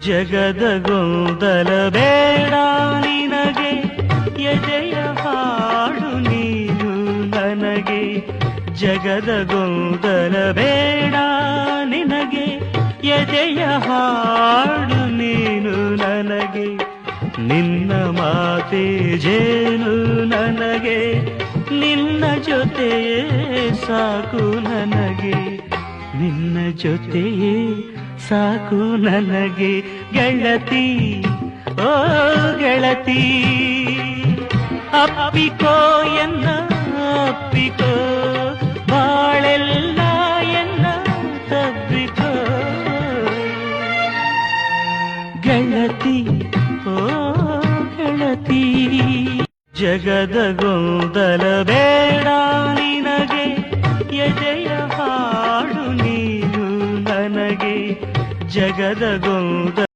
ಜಗದ ಗೊಂದಲ ಬೇಡ ನಿನಗೆ, ಎದೆಯ ಹಾಡು ನೀನು ನನಗೆ. ಜಗದ ಗೊಂದಲ ಬೇಡ ನಿನಗೆ, ಎದೆಯ ಹಾಡು ನೀನು ನನಗೆ. ನಿನ್ನ ಮಾತೆ ಜೇನು ನನಗೆ, ನಿನ್ನ ಜೊತೆಯೇ ಸಾಕು ನನಗೆ. ನಿನ್ನ ಜೊತೆಯೇ ಸಾಕು ನನಗೆ ಗೆಳತಿ, ಓ ಗೆಳತಿ. ಅಪ್ಪಿಕೋ ಎನ್ನ ಅಪ್ಪಿಕೋ, ಬಾಳೆಲ್ಲ ಎನ್ನ ತಬ್ಬಿಕೋ ಗೆಳತಿ, ಓ ಗೆಳತಿ. ಜಗದ ಗೊಂದಲ ಬೇಡ ನಿನಗೆ, ಎದೆಯ ಹಾಡು ನೀನು ನನಗೆ. ಜಗದ ಗೊಂದಲ